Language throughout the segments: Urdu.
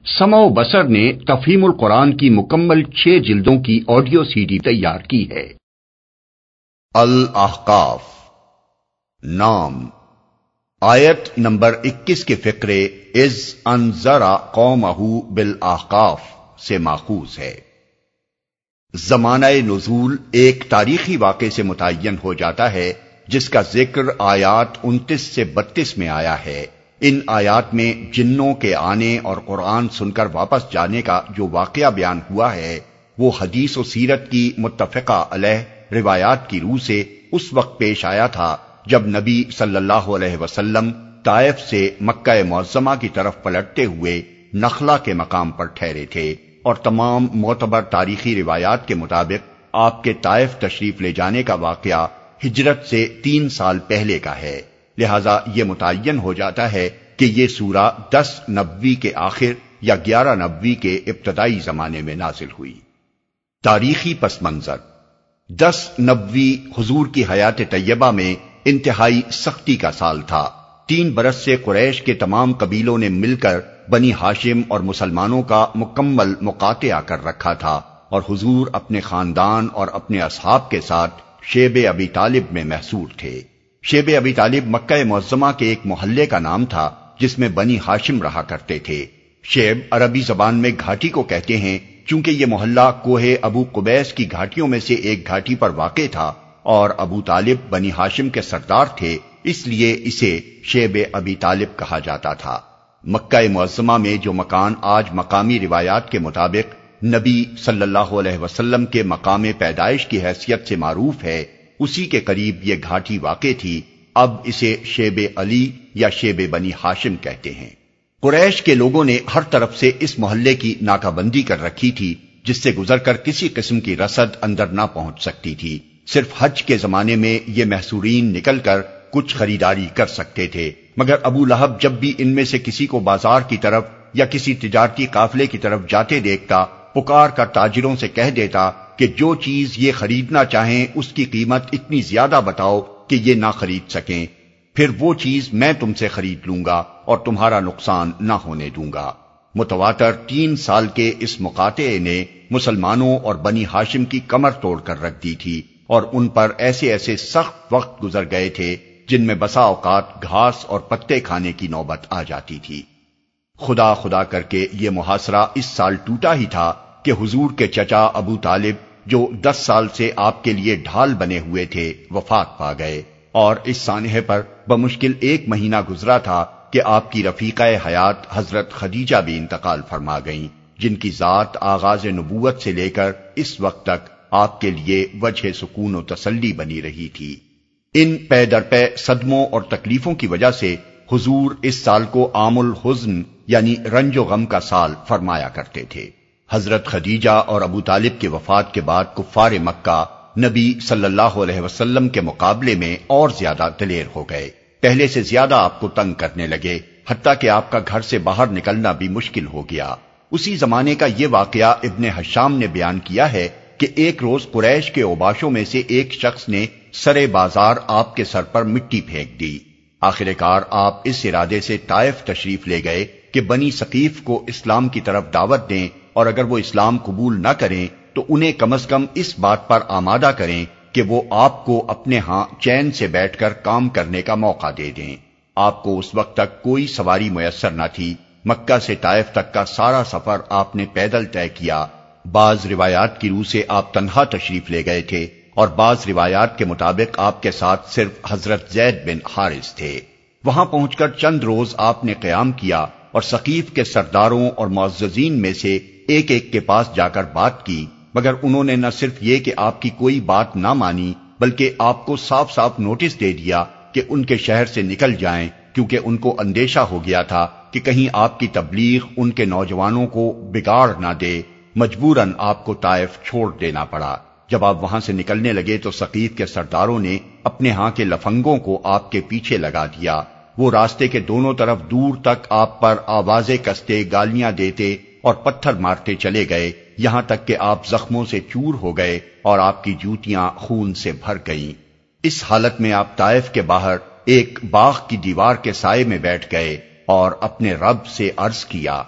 سمع و بصر نے تفہیم القرآن کی مکمل 6 جلدوں کی آڈیو سی ڈی تیار کی ہے۔ الاحقاف نام آیت نمبر 21 کے فقرے اذ انذر قومہ بالاحقاف سے ماخوذ ہے۔ زمانہ نزول ایک تاریخی واقعے سے متعین ہو جاتا ہے جس کا ذکر آیات 29 سے 32 میں آیا ہے۔ ان آیات میں جنوں کے آنے اور قرآن سن کر واپس جانے کا جو واقعہ بیان ہوا ہے وہ حدیث و سیرت کی متفقہ علیہ روایات کی روح سے اس وقت پیش آیا تھا جب نبی صلی اللہ علیہ وسلم طائف سے مکہ معظمہ کی طرف پلٹتے ہوئے نخلا کے مقام پر ٹھہرے تھے، اور تمام معتبر تاریخی روایات کے مطابق آپ کے طائف تشریف لے جانے کا واقعہ ہجرت سے 3 سال پہلے کا ہے، لہذا یہ متعین ہو جاتا ہے کہ یہ سورہ 10 نبوی کے آخر یا 11 نبوی کے ابتدائی زمانے میں نازل ہوئی۔ تاریخی پس منظر 10 نبوی حضور کی حیات طیبہ میں انتہائی سختی کا سال تھا۔ 3 برس سے قریش کے تمام قبیلوں نے مل کر بنی ہاشم اور مسلمانوں کا مکمل مقاطعہ کر رکھا تھا، اور حضور اپنے خاندان اور اپنے اصحاب کے ساتھ شیب ابی طالب میں محصور تھے۔ شیب ابی طالب مکہ معظمہ کے ایک محلے کا نام تھا جس میں بنی ہاشم رہا کرتے تھے۔ شیب عربی زبان میں گھاٹی کو کہتے ہیں، چونکہ یہ محلہ کوہ ابو قبیس کی گھاٹیوں میں سے ایک گھاٹی پر واقع تھا اور ابو طالب بنی ہاشم کے سردار تھے، اس لیے اسے شیب ابی طالب کہا جاتا تھا۔ مکہ معظمہ میں جو مکان آج مقامی روایات کے مطابق نبی صلی اللہ علیہ وسلم کے مقام پیدائش کی حیثیت سے معروف ہے، اسی کے قریب یہ گھاٹی واقع تھی۔ اب اسے شیب علی یا شیب بنی ہاشم کہتے ہیں۔ قریش کے لوگوں نے ہر طرف سے اس محلے کی ناکہ بندی کر رکھی تھی جس سے گزر کر کسی قسم کی رسد اندر نہ پہنچ سکتی تھی۔ صرف حج کے زمانے میں یہ محصورین نکل کر کچھ خریداری کر سکتے تھے، مگر ابو لہب جب بھی ان میں سے کسی کو بازار کی طرف یا کسی تجارتی قافلے کی طرف جاتے دیکھتا، پکار کر تاجروں سے کہہ دیتا کہ جو چیز یہ خریدنا چاہیں اس کی قیمت اتنی زیادہ بتاؤ کہ یہ نہ خرید سکیں، پھر وہ چیز میں تم سے خرید لوں گا اور تمہارا نقصان نہ ہونے دوں گا۔ متواتر 3 سال کے اس مقاطعے نے مسلمانوں اور بنی ہاشم کی کمر توڑ کر رکھ دی تھی، اور ان پر ایسے ایسے سخت وقت گزر گئے تھے جن میں بسا اوقات گھاس اور پتے کھانے کی نوبت آ جاتی تھی۔ خدا خدا کر کے یہ محاصرہ اس سال ٹوٹا ہی تھا کہ حضور کے چچا ابو طالب جو 10 سال سے آپ کے لیے ڈھال بنے ہوئے تھے وفات پا گئے، اور اس سانحے پر بمشکل 1 مہینہ گزرا تھا کہ آپ کی رفیقہ حیات حضرت خدیجہ بھی انتقال فرما گئیں، جن کی ذات آغاز نبوت سے لے کر اس وقت تک آپ کے لیے وجہ سکون و تسلی بنی رہی تھی۔ ان پے در پے صدموں اور تکلیفوں کی وجہ سے حضور اس سال کو عام الحزن یعنی رنج و غم کا سال فرمایا کرتے تھے۔ حضرت خدیجہ اور ابو طالب کی وفات کے بعد کفار مکہ نبی صلی اللہ علیہ وسلم کے مقابلے میں اور زیادہ دلیر ہو گئے، پہلے سے زیادہ آپ کو تنگ کرنے لگے، حتیٰ کہ آپ کا گھر سے باہر نکلنا بھی مشکل ہو گیا۔ اسی زمانے کا یہ واقعہ ابن حشام نے بیان کیا ہے کہ ایک روز قریش کے اوباشوں میں سے ایک شخص نے سرے بازار آپ کے سر پر مٹی پھینک دی۔ آخر کار آپ اس ارادے سے طائف تشریف لے گئے کہ بنی ثقیف کو اسلام کی طرف دعوت دیں، اور اگر وہ اسلام قبول نہ کریں تو انہیں کم از کم اس بات پر آمادہ کریں کہ وہ آپ کو اپنے ہاں چین سے بیٹھ کر کام کرنے کا موقع دے دیں۔ آپ کو اس وقت تک کوئی سواری میسر نہ تھی، مکہ سے طائف تک کا سارا سفر آپ نے پیدل طے کیا۔ بعض روایات کی روح سے آپ تنہا تشریف لے گئے تھے، اور بعض روایات کے مطابق آپ کے ساتھ صرف حضرت زید بن حارث تھے۔ وہاں پہنچ کر چند روز آپ نے قیام کیا اور ثقیف کے سرداروں اور معززین میں سے ایک ایک کے پاس جا کر بات کی، مگر انہوں نے نہ صرف یہ کہ آپ کی کوئی بات نہ مانی، بلکہ آپ کو صاف صاف نوٹس دے دیا کہ ان کے شہر سے نکل جائیں، کیونکہ ان کو اندیشہ ہو گیا تھا کہ کہیں آپ کی تبلیغ ان کے نوجوانوں کو بگاڑ نہ دے۔ مجبوراً آپ کو طائف چھوڑ دینا پڑا۔ جب آپ وہاں سے نکلنے لگے تو ثقیف کے سرداروں نے اپنے ہاں کے لفنگوں کو آپ کے پیچھے لگا دیا۔ وہ راستے کے دونوں طرف دور تک آپ پر آوازیں کستے، گالیاں دیتے اور پتھر مارتے چلے گئے، یہاں تک کہ آپ زخموں سے چور ہو گئے اور آپ کی جوتیاں خون سے بھر گئیں۔ اس حالت میں آپ طائف کے باہر ایک باغ کی دیوار کے سائے میں بیٹھ گئے اور اپنے رب سے عرض کیا،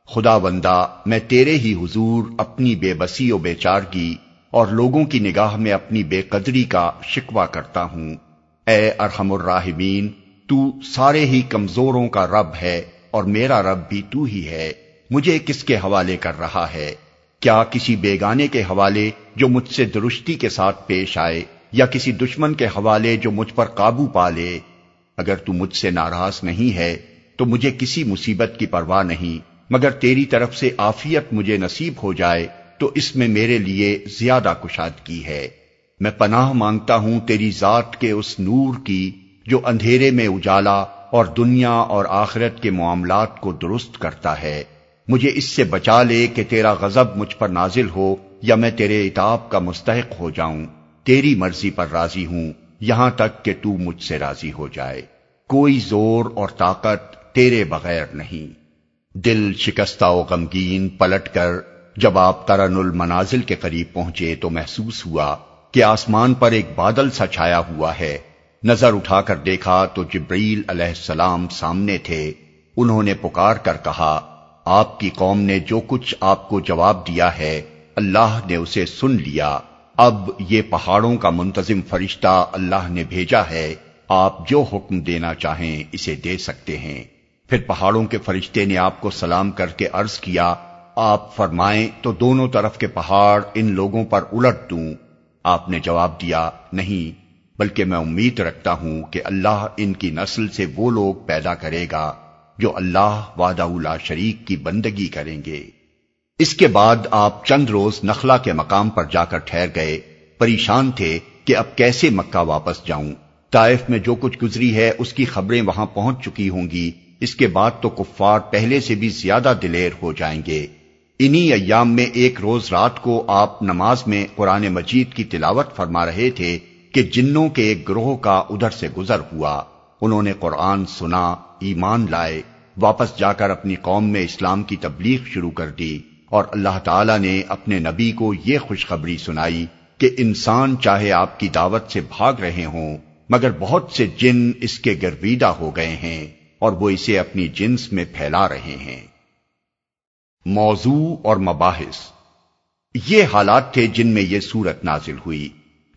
خدا بندہ میں تیرے ہی حضور اپنی بے بسی و بے چارگی اور لوگوں کی نگاہ میں اپنی بے قدری کا شکوہ کرتا ہوں۔ اے ارحم الراحمین، تو سارے ہی کمزوروں کا رب ہے اور میرا رب بھی تو ہی ہے۔ مجھے کس کے حوالے کر رہا ہے؟ کیا کسی بیگانے کے حوالے جو مجھ سے درستی کے ساتھ پیش آئے، یا کسی دشمن کے حوالے جو مجھ پر قابو پا لے؟ اگر تو مجھ سے ناراض نہیں ہے تو مجھے کسی مصیبت کی پرواہ نہیں، مگر تیری طرف سے عافیت مجھے نصیب ہو جائے تو اس میں میرے لیے زیادہ کشادگی ہے۔ میں پناہ مانگتا ہوں تیری ذات کے اس نور کی جو اندھیرے میں اجالا اور دنیا اور آخرت کے معاملات کو درست کرتا ہے۔ مجھے اس سے بچا لے کہ تیرا غضب مجھ پر نازل ہو یا میں تیرے عتاب کا مستحق ہو جاؤں۔ تیری مرضی پر راضی ہوں یہاں تک کہ تو مجھ سے راضی ہو جائے۔ کوئی زور اور طاقت تیرے بغیر نہیں۔ دل شکستہ و غمگین پلٹ کر جب آپ ترن المنازل کے قریب پہنچے تو محسوس ہوا کہ آسمان پر ایک بادل سا چھایا ہوا ہے۔ نظر اٹھا کر دیکھا تو جبرائیل علیہ السلام سامنے تھے۔ انہوں نے پکار کر کہا، آپ کی قوم نے جو کچھ آپ کو جواب دیا ہے اللہ نے اسے سن لیا۔ اب یہ پہاڑوں کا منتظم فرشتہ اللہ نے بھیجا ہے، آپ جو حکم دینا چاہیں اسے دے سکتے ہیں۔ پھر پہاڑوں کے فرشتے نے آپ کو سلام کر کے عرض کیا، آپ فرمائیں تو دونوں طرف کے پہاڑ ان لوگوں پر الٹ دوں؟ آپ نے جواب دیا، نہیں، بلکہ میں امید رکھتا ہوں کہ اللہ ان کی نسل سے وہ لوگ پیدا کرے گا جو اللہ وحدہ لا شریک کی بندگی کریں گے۔ اس کے بعد آپ چند روز نخلا کے مقام پر جا کر ٹھہر گئے۔ پریشان تھے کہ اب کیسے مکہ واپس جاؤں۔ طائف میں جو کچھ گزری ہے اس کی خبریں وہاں پہنچ چکی ہوں گی، اس کے بعد تو کفار پہلے سے بھی زیادہ دلیر ہو جائیں گے۔ انہی ایام میں ایک روز رات کو آپ نماز میں قرآن مجید کی تلاوت فرما رہے تھے کہ جنوں کے ایک گروہ کا ادھر سے گزر ہوا۔ انہوں نے قرآن سنا، ایمان لائے، واپس جا کر اپنی قوم میں اسلام کی تبلیغ شروع کر دی، اور اللہ تعالیٰ نے اپنے نبی کو یہ خوشخبری سنائی کہ انسان چاہے آپ کی دعوت سے بھاگ رہے ہوں مگر بہت سے جن اس کے گرویدہ ہو گئے ہیں اور وہ اسے اپنی جنس میں پھیلا رہے ہیں۔ موضوع اور مباحث، یہ حالات تھے جن میں یہ سورت نازل ہوئی۔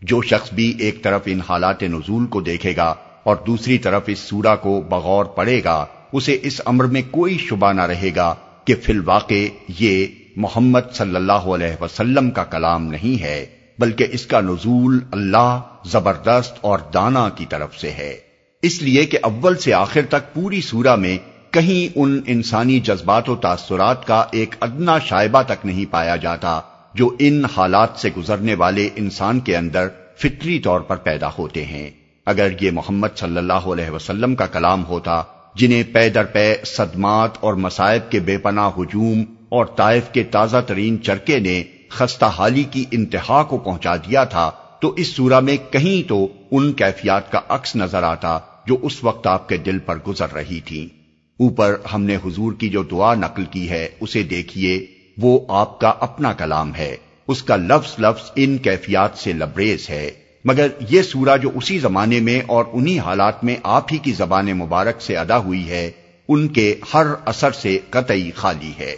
جو شخص بھی ایک طرف ان حالات نزول کو دیکھے گا اور دوسری طرف اس سورہ کو بغور پڑھے گا، اسے اس امر میں کوئی شبہ نہ رہے گا کہ فی الواقع یہ محمد صلی اللہ علیہ وسلم کا کلام نہیں ہے، بلکہ اس کا نزول اللہ زبردست اور دانا کی طرف سے ہے۔ اس لیے کہ اول سے آخر تک پوری سورہ میں کہیں ان انسانی جذبات و تاثرات کا ایک ادنا شائبہ تک نہیں پایا جاتا جو ان حالات سے گزرنے والے انسان کے اندر فطری طور پر پیدا ہوتے ہیں۔ اگر یہ محمد صلی اللہ علیہ وسلم کا کلام ہوتا جنہیں پے در پے صدمات اور مصائب کے بے پناہ ہجوم اور طائف کے تازہ ترین چرکے نے خستہ حالی کی انتہا کو پہنچا دیا تھا، تو اس سورہ میں کہیں تو ان کیفیات کا عکس نظر آتا جو اس وقت آپ کے دل پر گزر رہی تھیں۔ اوپر ہم نے حضور کی جو دعا نقل کی ہے اسے دیکھیے، وہ آپ کا اپنا کلام ہے، اس کا لفظ لفظ ان کیفیات سے لبریز ہے، مگر یہ سورہ جو اسی زمانے میں اور انہی حالات میں آپ ہی کی زبان مبارک سے ادا ہوئی ہے، ان کے ہر اثر سے قطعی خالی ہے۔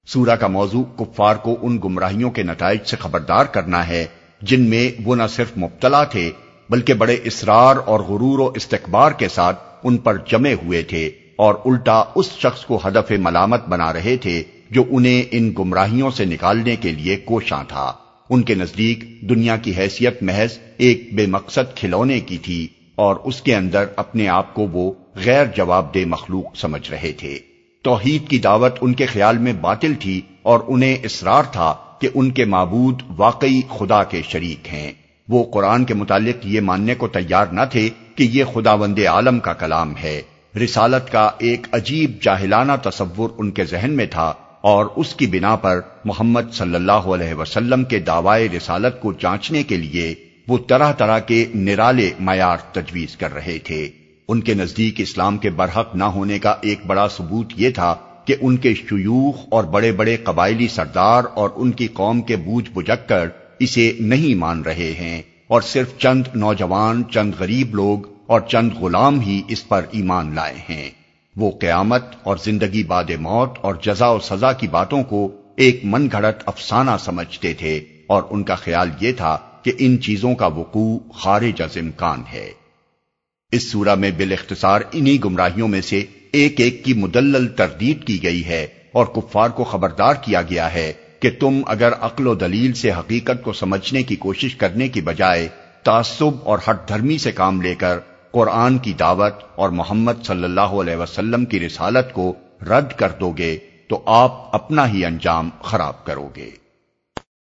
سورہ کا موضوع کفار کو ان گمراہیوں کے نتائج سے خبردار کرنا ہے جن میں وہ نہ صرف مبتلا تھے بلکہ بڑے اصرار اور غرور و استکبار کے ساتھ ان پر جمے ہوئے تھے، اور الٹا اس شخص کو ہدف ملامت بنا رہے تھے جو انہیں ان گمراہیوں سے نکالنے کے لیے کوشاں تھا۔ ان کے نزدیک دنیا کی حیثیت محض ایک بے مقصد کھلونے کی تھی، اور اس کے اندر اپنے آپ کو وہ غیر جواب دہ مخلوق سمجھ رہے تھے۔ توحید کی دعوت ان کے خیال میں باطل تھی، اور انہیں اصرار تھا کہ ان کے معبود واقعی خدا کے شریک ہیں۔ وہ قرآن کے متعلق یہ ماننے کو تیار نہ تھے کہ یہ خداوند عالم کا کلام ہے۔ رسالت کا ایک عجیب جاہلانہ تصور ان کے ذہن میں تھا، اور اس کی بنا پر محمد صلی اللہ علیہ وسلم کے دعوی رسالت کو جانچنے کے لیے وہ طرح طرح کے نرالے معیار تجویز کر رہے تھے۔ ان کے نزدیک اسلام کے برحق نہ ہونے کا ایک بڑا ثبوت یہ تھا کہ ان کے شیوخ اور بڑے بڑے قبائلی سردار اور ان کی قوم کے بوجھ بجک اسے نہیں مان رہے ہیں، اور صرف چند نوجوان، چند غریب لوگ اور چند غلام ہی اس پر ایمان لائے ہیں۔ وہ قیامت اور زندگی بعد موت اور جزا و سزا کی باتوں کو ایک من گھڑت افسانہ سمجھتے تھے، اور ان کا خیال یہ تھا کہ ان چیزوں کا وقوع خارج از امکان ہے۔ اس سورہ میں بالاختصار انہی گمراہیوں میں سے ایک ایک کی مدلل تردید کی گئی ہے، اور کفار کو خبردار کیا گیا ہے کہ تم اگر عقل و دلیل سے حقیقت کو سمجھنے کی کوشش کرنے کی بجائے تعصب اور ہٹ دھرمی سے کام لے کر قرآن کی دعوت اور محمد صلی اللہ علیہ وسلم کی رسالت کو رد کر دو گے تو آپ اپنا ہی انجام خراب کرو گے۔